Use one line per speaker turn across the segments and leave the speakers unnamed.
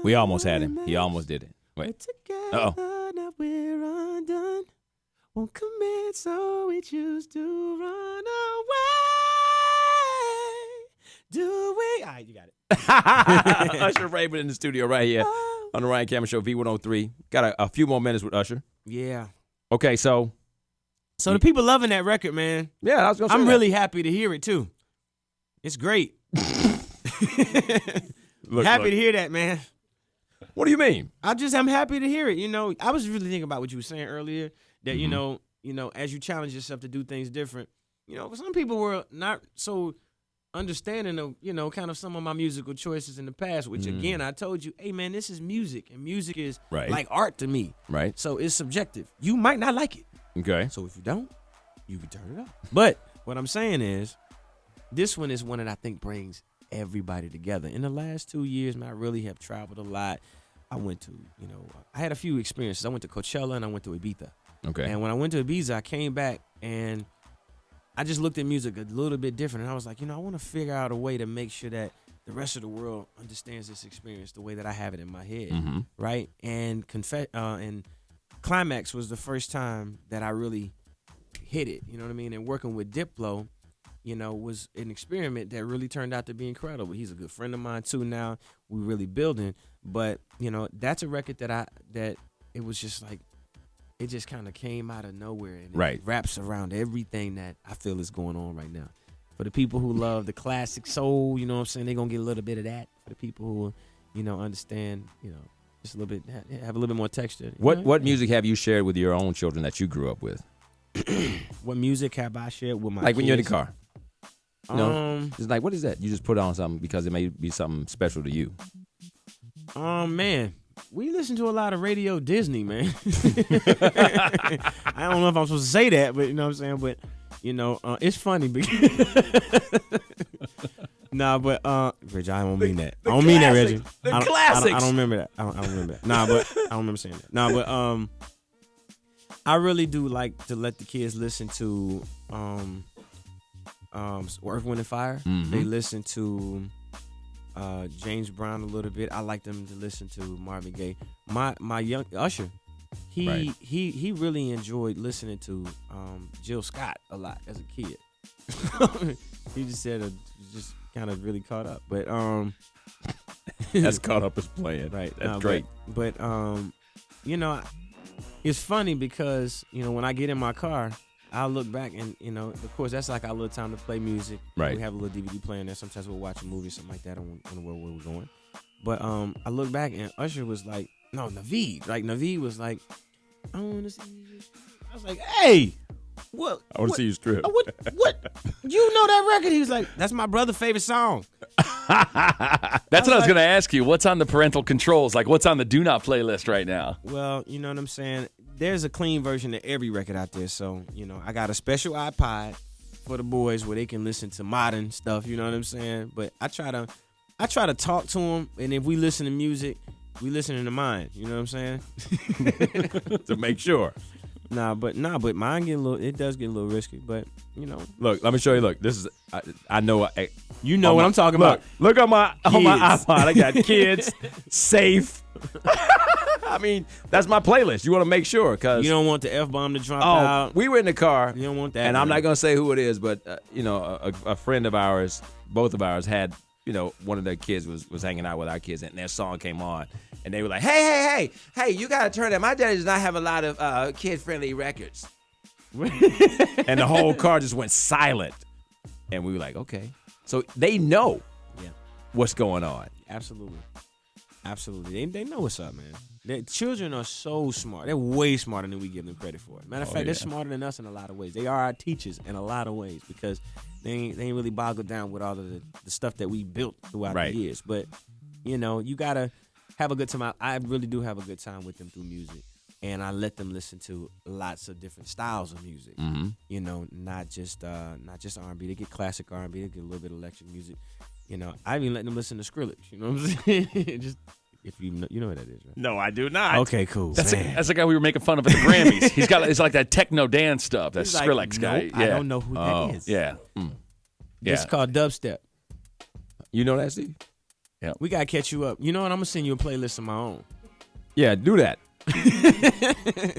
We almost had him. He almost did it. Wait.
Uh-oh. Now we're undone. Won't commit, so we choose to run away. Do we? All right, you got it.
Usher Raymond in the studio right here on the Ryan Cameron Show, V103. Got a few more minutes with Usher.
Yeah.
Okay, so
the people loving that record, man.
Yeah, I was going to say
I'm really happy to hear it, too. It's great. Happy to hear that, man.
What do you mean?
I'm happy to hear it. You know, I was really thinking about what you were saying earlier, that, you know, as you challenge yourself to do things different, you know, some people were not so understanding of, you know, kind of some of my musical choices in the past, which, again, I told you, hey, man, this is music, and music is like art to me.
Right.
So it's subjective. You might not like it.
Okay.
So if you don't, you can turn it off. But what I'm saying is, this one is one that I think brings everybody together. In the last 2 years, man, I really have traveled a lot. I went to, you know, I had a few experiences. I went to Coachella and I went to Ibiza. Okay. And when I went to Ibiza, I came back and I just looked at music a little bit different. And I was like, you know, I want to figure out a way to make sure that the rest of the world understands this experience the way that I have it in my head. Mm-hmm. Right. And Climax was the first time that I really hit it. You know what I mean? And working with Diplo, you know, was an experiment that really turned out to be incredible. He's a good friend of mine too now. We're really building. But, you know, that's a record that it was just like, it just kind of came out of nowhere. And it wraps around everything that I feel is going on right now. For the people who love the classic soul, you know what I'm saying, they're going to get a little bit of that. For the people who, you know, understand, you know, just a little bit, have a little bit more texture.
What music have you shared with your own children that you grew up with?
What music have I shared with my
Like
kids?
when you're in the car? It's like, what is that? You just put on something because it may be something special to you.
Man, we listen to a lot of Radio Disney, man. I don't know if I'm supposed to say that, but you know what I'm saying? But, you know, it's funny because nah, but Reggie, I don't mean that. I don't mean that, Reggie.
The classics.
I don't remember that. I don't remember that. Nah, but I don't remember saying that. Nah, but I really do like to let the kids listen to Earth, Wind, and Fire. Mm-hmm. They listen to James Brown a little bit. I like them to listen to Marvin Gaye. My young Usher, he really enjoyed listening to Jill Scott a lot as a kid. He just said just kind of really caught up, but
that's caught up as playing.
Right,
that's great.
But you know, it's funny because you know when I get in my car, I'll look back and, you know, of course, that's like our little time to play music. Right. We have a little DVD player in there. Sometimes we'll watch a movie or something like that on where we're going. But I look back and Usher was like, no, Naveed. Like, Naveed was like, I want to see you. I was like, hey, what?
I want to see you strip.
What? You know that record? He was like, that's my brother's favorite song.
That's what I was going to ask you. What's on the parental controls? Like, what's on the do not playlist right now?
Well, you know what I'm saying? There's a clean version of every record out there. So, you know, I got a special iPod for the boys where they can listen to modern stuff. You know what I'm saying? But I try to talk to them. And if we listen to music, we listen to mine. You know what I'm saying?
To make sure.
Nah, but mine it does get a little risky. But, you know.
Look, let me show you. Look, this is, I know.
You know what I'm talking about.
Look on my iPod. I got kids, safe. I mean, that's my playlist. You want to make sure because
you don't want the F-bomb to drop out.
We were in the car.
You don't want that.
And I'm not going to say who it is, but, you know, a friend of ours, both of ours had, you know, one of their kids was hanging out with our kids and their song came on. And they were like, hey, you got to turn that. My daddy does not have a lot of kid-friendly records. And the whole car just went silent. And we were like, okay. So they know what's going on.
Absolutely. They know what's up, man. Children are so smart. They're way smarter than we give them credit for. Matter of fact, they're smarter than us in a lot of ways. They are our teachers in a lot of ways because they ain't really boggled down with all of the stuff that we built throughout the years. But, you know, you got to have a good time. I really do have a good time with them through music. And I let them listen to lots of different styles of music. Mm-hmm. You know, not just R&B. They get classic R&B. They get a little bit of electric music. You know, I even let them listen to Skrillex. You know what I'm saying? Just if you know what that is, right?
No, I do not.
Okay, cool.
That's the guy we were making fun of at the Grammys. It's like that techno dance stuff. That Skrillex guy.
Nope, I don't know who that is.
Yeah.
It's called dubstep.
You know that, Steve?
Yeah.
We gotta catch you up. You know what? I'm gonna send you a playlist of my own.
Yeah, do that.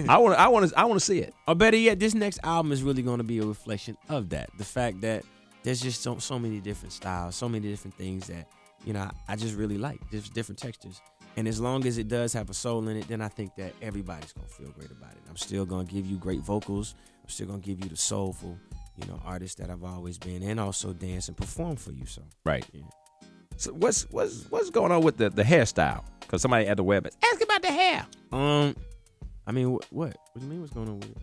I want to see it.
Or better yet, this next album is really gonna be a reflection of that. The fact that there's just so many different styles, so many different things that, you know, I just really like. Just different textures. And as long as it does have a soul in it, then I think that everybody's gonna feel great about it. I'm still gonna give you great vocals. I'm still gonna give you the soulful, you know, artist that I've always been, and also dance and perform for you. So
Right.
yeah.
So what's going on with the hairstyle? Because somebody at the web ask about the hair.
I mean, what? What do you mean? What's going on with it?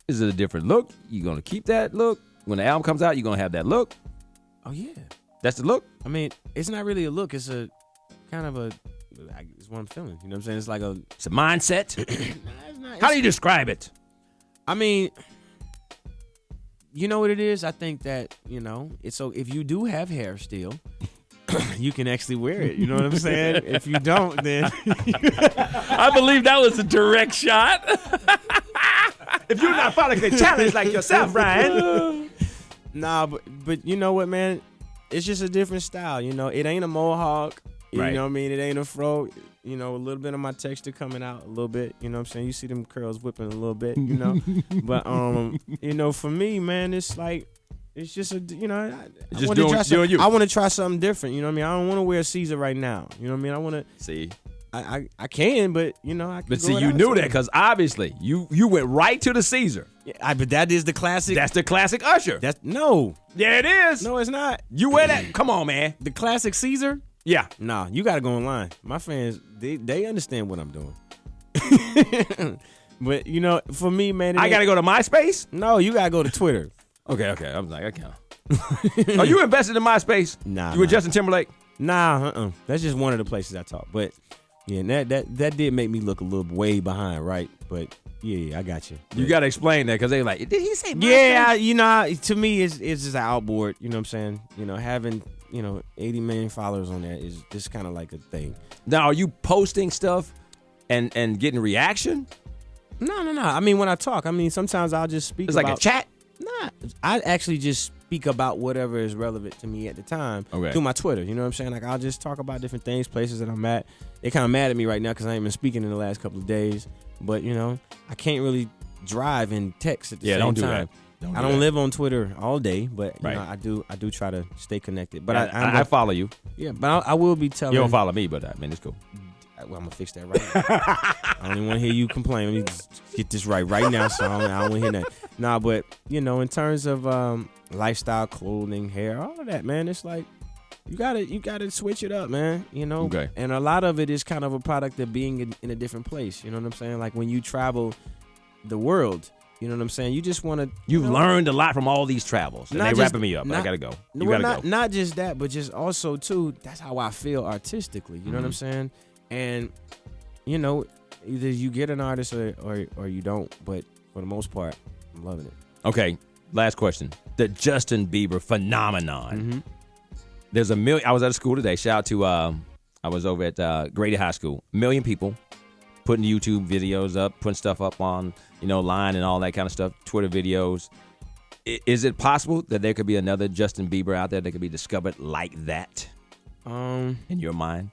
Is it a different look? You gonna keep that look when the album comes out? You gonna have that look?
Oh yeah.
That's the look.
I mean, it's not really a look. It's a kind of a. It's what I'm feeling. You know what I'm saying? It's like a.
It's a mindset.
Nah, it's not,
How do you describe it?
I mean, you know what it is? I think that, you know, it's so if you do have hair still, you can actually wear it. You know what I'm saying? If you don't, then
I believe that was a direct shot.
If you're not following the challenge like yourself, Brian.
nah, but you know what, man? It's just a different style. You know, it ain't a mohawk. You
Right.
know what I mean? It ain't a fro. You know, a little bit of my texture coming out a little bit. You know what I'm saying? You see them curls whipping a little bit, you know? But, you know, for me, man, it's like, it's just a, you know, I
Just
wanna
doing-
try
doing you.
I want to try something different. You know what I mean? I don't want to wear Caesar right now. You know what I mean? I want to,
See,
I can, but, you know, I can
but
go
see, you
without
knew
something.
that because obviously you went right to the Caesar.
Yeah, but that is the classic.
That's the classic Usher.
No,
Yeah, it is.
no, it's not.
You wear that? Come on, man.
The classic Caesar?
Yeah.
Nah, you got to go online. My fans, they understand what I'm doing. But, you know, for me, man.
I got to go to MySpace?
No, you got to go to Twitter.
Okay. I was like, I can't. Are you invested in MySpace?
Nah,
You with
nah.
Justin Timberlake?
Nah, That's just one of the places I talk. But, yeah, that did make me look a little way behind, right? But, yeah, I got you.
You got to explain that because they like, did he say MySpace?
Yeah, you know, to me, it's just an outboard. You know what I'm saying? You know, having, 80 million followers on there is just kind of like a thing.
Now, are you posting stuff and getting reaction?
No. I mean, when I talk, sometimes I'll just speak
It's
about.
like a chat?
Nah, I actually just speak about whatever is relevant to me at the time
Okay.
through my Twitter. You know what I'm saying? Like, I'll just talk about different things, places that I'm at. They're kind of mad at me right now because I ain't been speaking in the last couple of days. But, I can't really drive and text at the same
don't do
time.
that. Don't
I
do
don't
that.
live on Twitter all day, but
Right.
I do try to stay connected. But
But
I'm
I follow you.
yeah, but I will be telling.
You don't follow me, but I mean, it's cool.
Well, I'm gonna fix that right now. I don't even want to hear you complain. Let me just get this right now, so I don't want to hear that. Nah, but in terms of lifestyle, clothing, hair, all of that, man, it's like you gotta switch it up, man.
Okay.
And a lot of it is kind of a product of being in a different place. You know what I'm saying? Like when you travel the world, you know what I'm saying? You just want to.
You've learned a lot from all these travels. And
Not
they
just-
wrapping me up. I
not-
got to go. You
Well,
got to go.
not just that, but just also too. That's how I feel artistically. You know what I'm saying? And either you get an artist or you don't. But for the most part, I'm loving it.
Okay, last question. The Justin Bieber phenomenon.
Mm-hmm.
There's a million. I was at a school today. Shout out to, I was over at Grady High School. 1 million people putting YouTube videos up, putting stuff up on, line and all that kind of stuff, Twitter videos. Is it possible that there could be another Justin Bieber out there that could be discovered like that in your mind?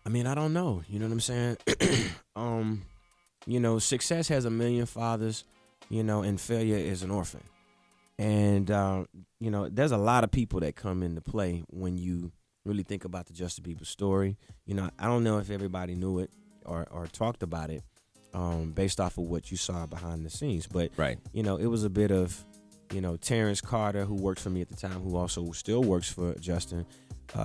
I mean, I don't know. You know what I'm saying? Success has 1 million fathers, and failure is an orphan. And, there's a lot of people that come into play when you really think about the Justin Bieber story. I don't know if everybody knew it or talked about it based off of what you saw behind the scenes. But,
Right.
It was a bit of, Terrence Carter, who worked for me at the time, who also still works for Justin.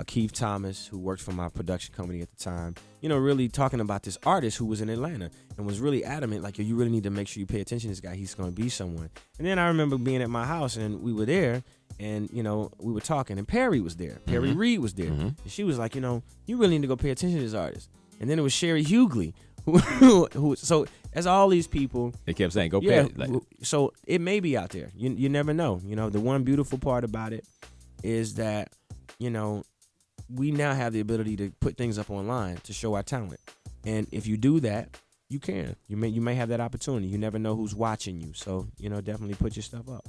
Keith Thomas, who worked for my production company at the time, really talking about this artist who was in Atlanta and was really adamant, like, yo, you really need to make sure you pay attention to this guy. He's going to be someone. And then I remember being at my house and we were there and, we were talking and Perry was there. Perry Reed was there. And she was like, you really need to go pay attention to this artist. And then it was Sherry Hughley, who so as all these people.
They kept saying, go
Yeah,
pay. Like,
so it may be out there. You never know. The one beautiful part about it is that, we now have the ability to put things up online to show our talent. And if you do that, you can. You may have that opportunity. You never know who's watching you. So, definitely put your stuff up.